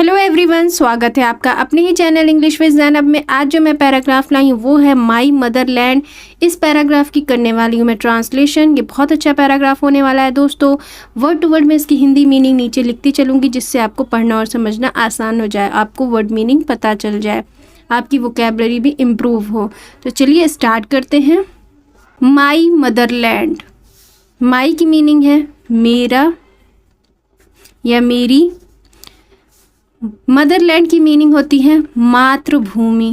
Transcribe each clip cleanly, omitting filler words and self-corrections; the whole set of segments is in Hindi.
हेलो एवरीवन, स्वागत है आपका अपने ही चैनल इंग्लिश विद ज़ैनब में। आज जो मैं पैराग्राफ लाई हूँ वो है माई मदरलैंड। इस पैराग्राफ की करने वाली हूँ मैं ट्रांसलेशन। ये बहुत अच्छा पैराग्राफ होने वाला है दोस्तों। वर्ड टू वर्ड में इसकी हिंदी मीनिंग नीचे लिखती चलूँगी, जिससे आपको पढ़ना और समझना आसान हो जाए, आपको वर्ड मीनिंग पता चल जाए, आपकी वोकैबलरी भी इम्प्रूव हो। तो चलिए स्टार्ट करते हैं। माई मदरलैंड। माई की मीनिंग है मेरा या मेरी। मदरलैंड की मीनिंग होती है मातृभूमि,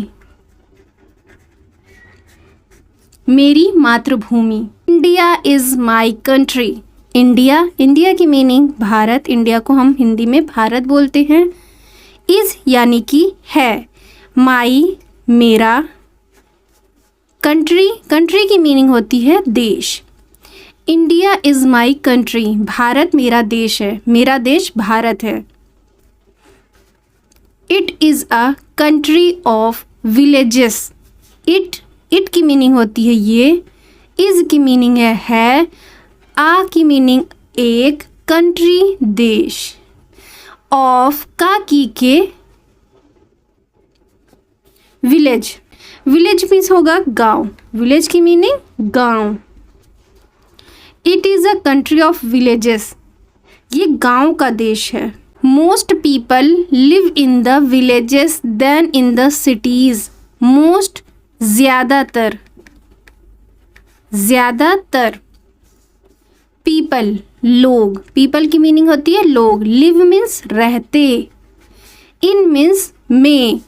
मेरी मातृभूमि। India is my country. India की मीनिंग भारत। इंडिया को हम हिंदी में भारत बोलते हैं। इज़ यानी कि है। माई मेरा। कंट्री की मीनिंग होती है देश। India is my country. Bharat मेरा देश है, मेरा देश भारत है। It is a country of villages. It की मीनिंग होती है ये। इज़ की मीनिंग है। आ की मीनिंग एक, कंट्री देश। ऑफ का की के विलेज। विलेज मीन्स होगा गांव। विलेज की मीनिंग गांव। It is a country of villages. ये गांव का देश है। Most people live in the villages than in the cities. Most ज़्यादातर people लोग। people की मीनिंग होती है लोग। live means रहते। in means में।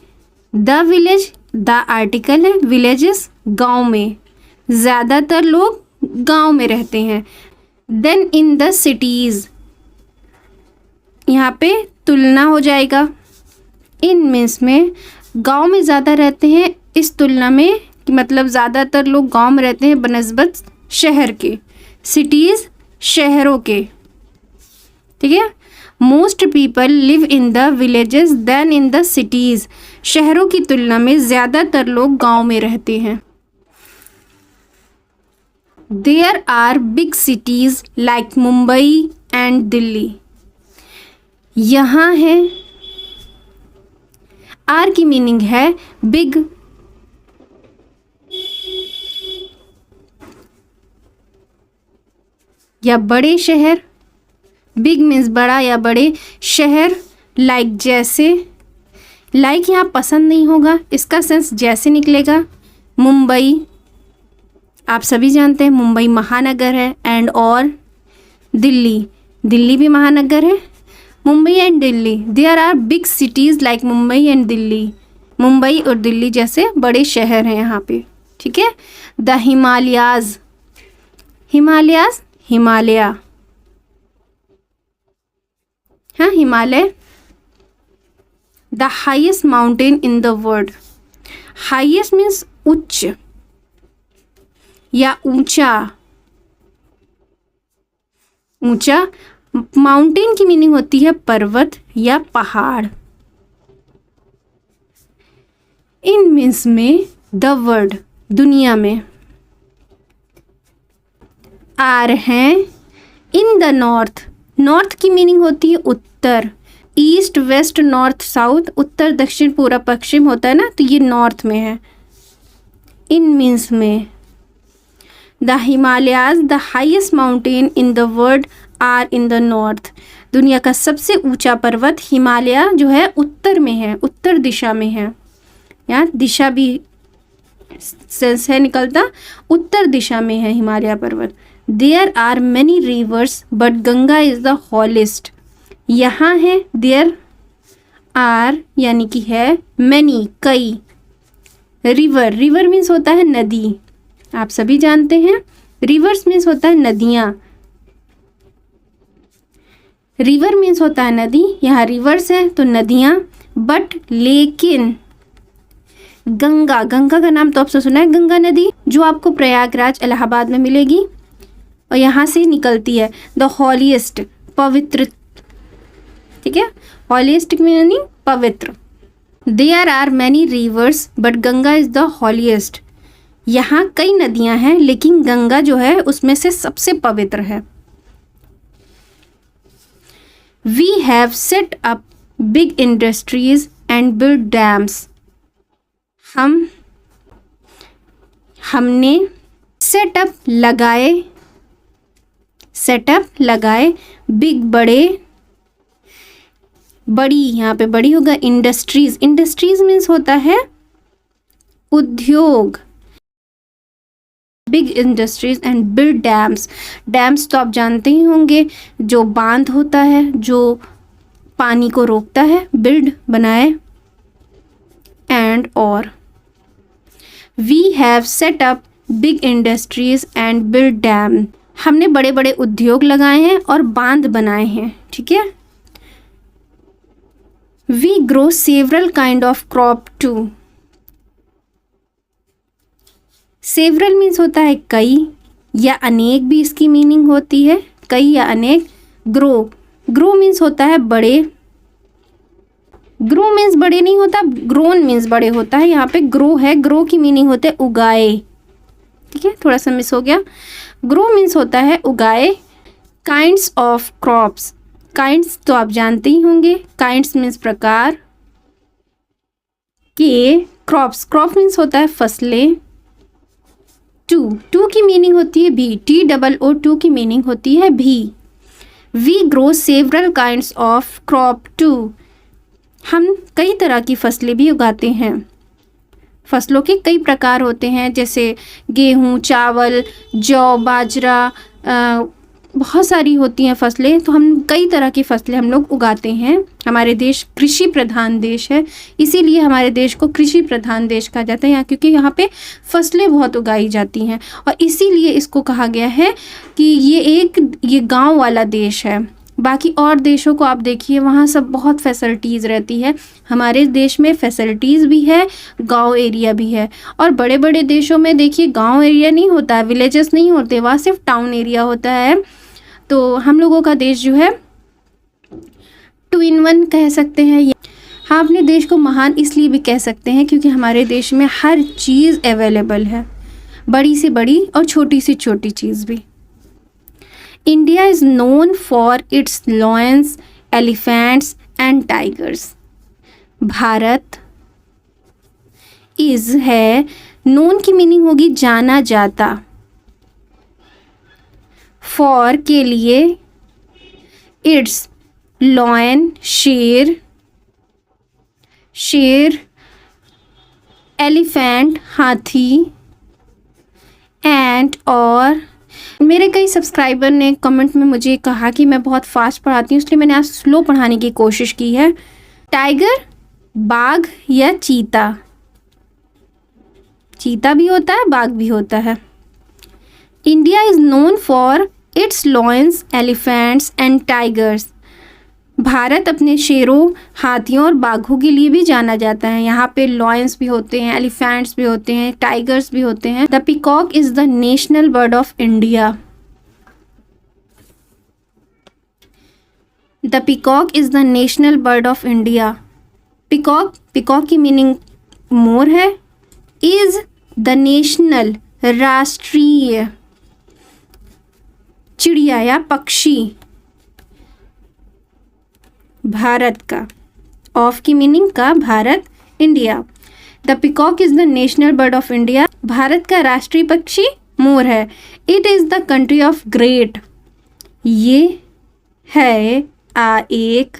the village the article है। villages गांव में। ज़्यादातर लोग गांव में रहते हैं। then in the cities यहाँ पे तुलना हो जाएगा। इन मीन्स में गांव में ज़्यादा रहते हैं, इस तुलना में कि मतलब ज़्यादातर लोग गांव में रहते हैं बनस्बत शहर के। सिटीज़ शहरों के, ठीक है। Most people live in the villages than in the cities. शहरों की तुलना में ज़्यादातर लोग गांव में रहते हैं। There are big cities like Mumbai and Delhi. यहाँ है। आर की मीनिंग है बिग। या बड़े शहर। बिग मीन्स बड़ा या बड़े शहर। लाइक जैसे। लाइक यहाँ पसंद नहीं होगा, इसका सेंस जैसे निकलेगा। मुंबई आप सभी जानते हैं मुंबई महानगर है। एंड और दिल्ली भी महानगर है। Mumbai and Delhi. There are big cities like Mumbai and Delhi. Mumbai और दिल्ली जैसे बड़े शहर हैं यहाँ पे, ठीक है। द हिमालयाज। हिमालय। हाँ, Himalaya. The highest mountain in the world. Highest means उच्च या ऊंचा। माउंटेन की मीनिंग होती है पर्वत या पहाड़। इन मीन्स में द वर्ल्ड दुनिया में। आर हैं इन द नॉर्थ की मीनिंग होती है उत्तर। ईस्ट वेस्ट नॉर्थ साउथ, उत्तर दक्षिण पूर्व पश्चिम होता है ना, तो ये नॉर्थ में है। इन मीन्स में the Himalayas the highest mountain in the world are in the north. दुनिया का सबसे ऊंचा पर्वत हिमालय जो है उत्तर में है, उत्तर दिशा में है। यहाँ दिशा भी सेंस है निकलता, उत्तर दिशा में है हिमालय पर्वत। There are many rivers but Ganga is the holiest. यहाँ है देयर आर यानी कि है, मैनी कई। रिवर मीन्स होता है नदी, आप सभी जानते हैं। रिवर्स मीन्स होता है नदियाँ। रिवर मीन्स होता है नदी, यहाँ रिवर्स है तो नदियाँ। बट लेकिन गंगा का नाम तो आपसे सुना है, गंगा नदी जो आपको प्रयागराज इलाहाबाद में मिलेगी और यहाँ से निकलती है। द हॉलीएस्ट पवित्र, ठीक है। हॉलीएस्ट मीनिंग पवित्र। There are many rivers but Ganga is the holiest. यहाँ कई नदियाँ हैं लेकिन गंगा जो है उसमें से सबसे पवित्र है। We have set up big industries and build dams. हमने सेटअप लगाए बिग बड़ी, यहाँ पे बड़ी होगा इंडस्ट्रीज मीन्स होता है उद्योग। Big industries and build dams तो आप जानते ही होंगे, जो बांध होता है जो पानी को रोकता है, बिल्ड बनाए। एंड और we have set up big industries and build dam. हमने बड़े बड़े उद्योग लगाए हैं और बांध बनाए हैं, ठीक है। We grow several kind of crop too. Several means होता है कई या अनेक, भी इसकी मीनिंग होती है कई या अनेक। ग्रो मीन्स होता है बड़े। ग्रो मीन्स बड़े नहीं होता, ग्रोन मीन्स बड़े होता है। यहाँ पे ग्रो है, ग्रो की मीनिंग होते है उगाए, ठीक है, थोड़ा सा मिस हो गया। ग्रो मीन्स होता है उगाए। काइंड्स ऑफ क्रॉप्स, काइंड्स तो आप जानते ही होंगे, काइंड्स मीन्स प्रकार के। क्रॉप मीन्स होता है फसलें। टू की मीनिंग होती है भी, TOO की मीनिंग होती है भी। We grow several kinds of crop too. हम कई तरह की फसलें भी उगाते हैं। फसलों के कई प्रकार होते हैं, जैसे गेहूँ, चावल, जौ, बाजरा, बहुत सारी होती हैं फसलें। तो हम कई तरह की फसलें हम लोग उगाते हैं। हमारे देश कृषि प्रधान देश है, इसीलिए हमारे देश को कृषि प्रधान देश कहा जाता है यहाँ, क्योंकि यहाँ पे फसलें बहुत उगाई जाती हैं। और इसीलिए इसको कहा गया है कि ये गांव वाला देश है। बाकी और देशों को आप देखिए, वहाँ सब बहुत फैसिलिटीज़ रहती है। हमारे देश में फैसिलिटीज़ भी है, गांव एरिया भी है। और बड़े बड़े देशों में देखिए गांव एरिया नहीं होता है, विलेजेस नहीं होते, वहाँ सिर्फ टाउन एरिया होता है। तो हम लोगों का देश जो है 2 in 1 कह सकते हैं। हाँ, अपने देश को महान इसलिए भी कह सकते हैं क्योंकि हमारे देश में हर चीज़ अवेलेबल है, बड़ी से बड़ी और छोटी से छोटी चीज़ भी। India is known for its lions, elephants and tigers. Bharat is है, नोन की मीनिंग होगी जाना जाता, फॉर के लिए, इट्स लॉयन शेर, एलिफेंट हाथी, एंड और मेरे कई सब्सक्राइबर ने कमेंट में मुझे कहा कि मैं बहुत फास्ट पढ़ाती हूँ, इसलिए मैंने आज स्लो पढ़ाने की कोशिश की है। टाइगर बाघ या चीता भी होता है, बाघ भी होता है। India is known for its lions, elephants and tigers. Bharat अपने शेरों, हाथियों और बाघों के लिए भी जाना जाता है। यहाँ पे लॉयंस भी होते हैं, एलिफेंट्स भी होते हैं, टाइगर्स भी होते हैं। The peacock is the national bird of India. The peacock is the national bird of India. Peacock की मीनिंग मोर है। इज़ द नेशनल, राष्ट्रीय चिड़िया या पक्षी भारत का। ऑफ की मीनिंग का, Bharat, India. The peacock is the national bird of India. Bharat का राष्ट्रीय पक्षी मोर है। It is the country of great. ये है एक,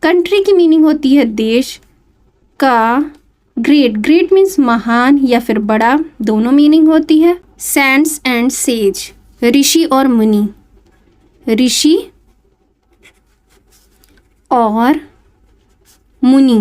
कंट्री की मीनिंग होती है देश का। ग्रेट मीन्स महान या फिर बड़ा, दोनों मीनिंग होती है। सैंट्स एंड सेज, ऋषि और मुनि, ऋषि और मुनि।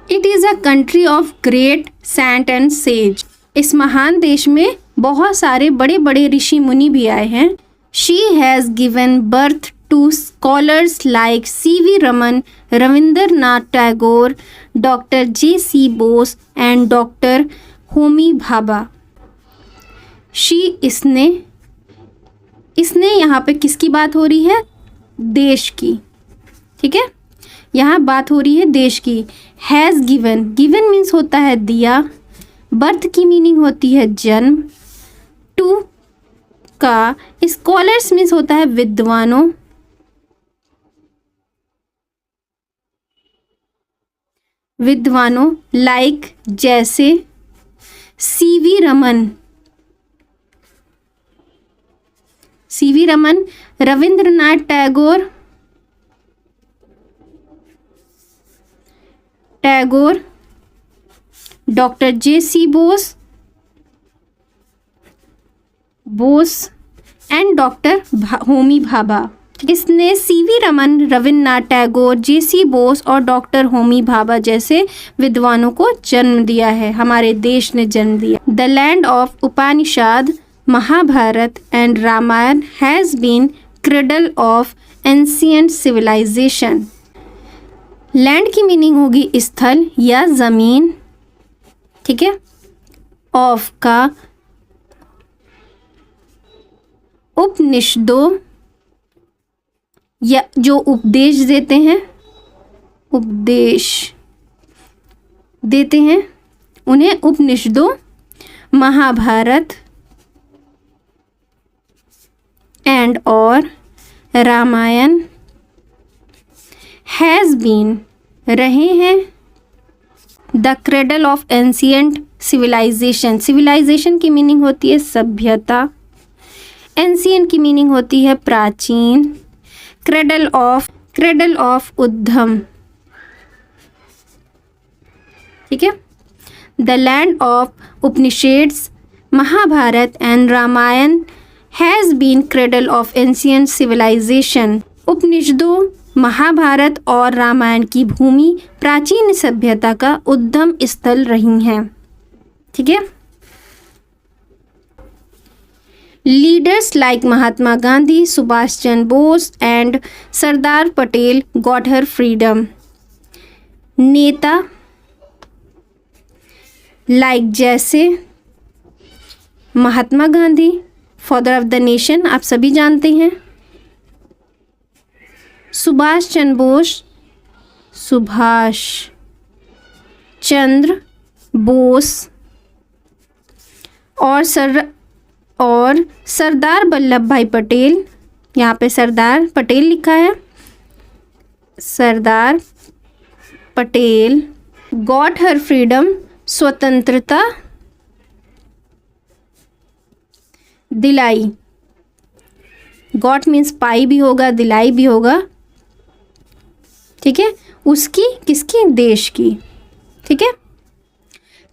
It is a country of great saint and sage. इस महान देश में बहुत सारे बड़े बड़े ऋषि मुनि भी आए हैं। She has given birth to scholars like C.V. Raman, Rabindranath Tagore, doctor J.C. Bose and doctor Homi Bhabha. इसने यहाँ पे किसकी बात हो रही है? देश की, ठीक है, यहाँ बात हो रही है देश की। हैज़ गिवन मीन्स होता है दिया। बर्थ की मीनिंग होती है जन्म। टू का स्कॉलर्स मीन्स होता है विद्वानों। विद्वानों लाइक जैसे CV Raman, Rabindranath Tagore, doctor JC. Bose and doctor Homi Bhabha. किसने? CV Raman, Rabindranath Tagore, JC. बोस और डॉक्टर होमी भाभा जैसे विद्वानों को जन्म दिया है, हमारे देश ने जन्म दिया। The land of Upanishad, Mahabharat and Ramayan has been cradle of ancient civilization. Land की मीनिंग होगी स्थल या ज़मीन, ठीक है। ऑफ का उपनिषदों या जो उपदेश देते हैं उन्हें उपनिषदों, महाभारत एंड और रामायण हैज़ बीन रहे हैं the cradle of ancient civilization. Civilization की मीनिंग होती है सभ्यता, एंशिएंट की मीनिंग होती है प्राचीन, क्रेडल ऑफ उद्यम, ठीक है। The land of Upanishads, Mahabharat and Ramayan has been cradle of ancient civilization. उपनिषदों, महाभारत और रामायण की भूमि प्राचीन सभ्यता का उद्गम स्थल रही हैं, ठीक है। Leaders like Mahatma Gandhi, Subhash Chandra Bose and Sardar Patel got her freedom. नेता लाइक जैसे Mahatma Gandhi, father of the nation, आप सभी जानते हैं। सुभाष चंद्र बोस, सुभाष चंद्र बोस और सरदार वल्लभ भाई पटेल, यहाँ पे सरदार पटेल लिखा है, सरदार पटेल गॉट हर फ्रीडम, स्वतंत्रता दिलाई। गॉट मीन्स पाई भी होगा, दिलाई भी होगा, ठीक है। उसकी, किसकी? देश की, ठीक है।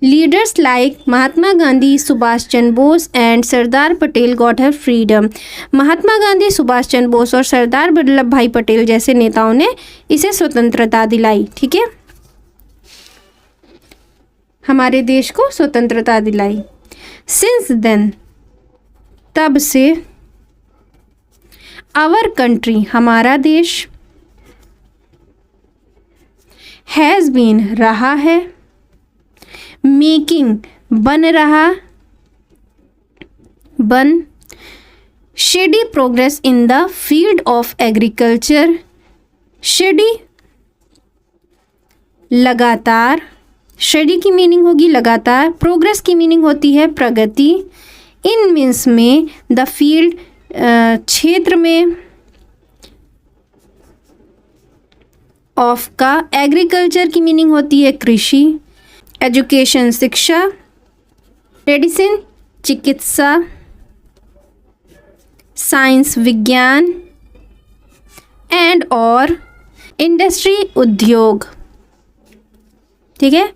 Leaders like Mahatma Gandhi, Subhash Chandra Bose and Sardar Patel got her freedom. Mahatma Gandhi, Subhash Chandra Bose और सरदार वल्लभ भाई पटेल जैसे नेताओं ने इसे स्वतंत्रता दिलाई, ठीक है, हमारे देश को स्वतंत्रता दिलाई। सिंस देन, तब से, आवर कंट्री, हमारा देश, हैज़ बीन, रहा है, मेकिंग, बन रहा, shady progress in the field of agriculture. Shady लगातार, शेडी की मीनिंग होगी लगातार, प्रोग्रेस की मीनिंग होती है प्रगति। इन मीन्स में, द फील्ड क्षेत्र में, ऑफ का एग्रीकल्चर की मीनिंग होती है कृषि, एजुकेशन शिक्षा, मेडिसिन चिकित्सा, साइंस विज्ञान एंड और इंडस्ट्री उद्योग, ठीक है।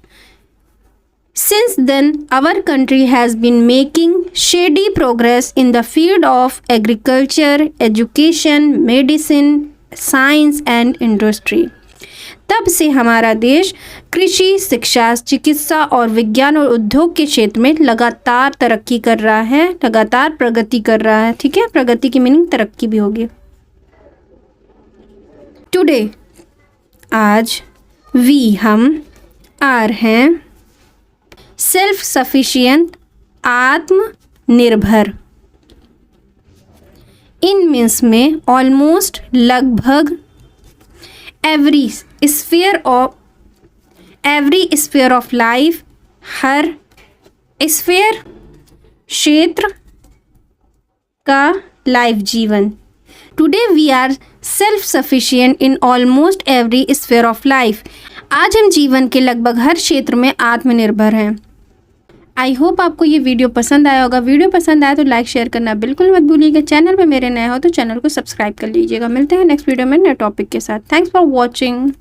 Since then our country has been making shady progress in the field of agriculture, education, medicine, science and industry. तब से हमारा देश कृषि, शिक्षा, चिकित्सा और विज्ञान और उद्योग के क्षेत्र में लगातार तरक्की कर रहा है, लगातार प्रगति कर रहा है, ठीक है। प्रगति की मीनिंग तरक्की भी होगी। टुडे, आज, वी, हम, आर हैं, सेल्फ सफिशिएंट, आत्मनिर्भर। इन मीन्स में ऑलमोस्ट, लगभग, एवरी स्फीयर ऑफ लाइफ, हर स्फीयर क्षेत्र का लाइफ जीवन। Today we are self sufficient in almost every sphere of life. आज हम जीवन के लगभग हर क्षेत्र में आत्मनिर्भर हैं। आई होप आपको ये वीडियो पसंद आया होगा। वीडियो पसंद आया तो लाइक शेयर करना बिल्कुल मत भूलिएगा। चैनल पे मेरे नए हो तो चैनल को सब्सक्राइब कर लीजिएगा। मिलते हैं नेक्स्ट वीडियो में नए टॉपिक के साथ। Thanks for watching.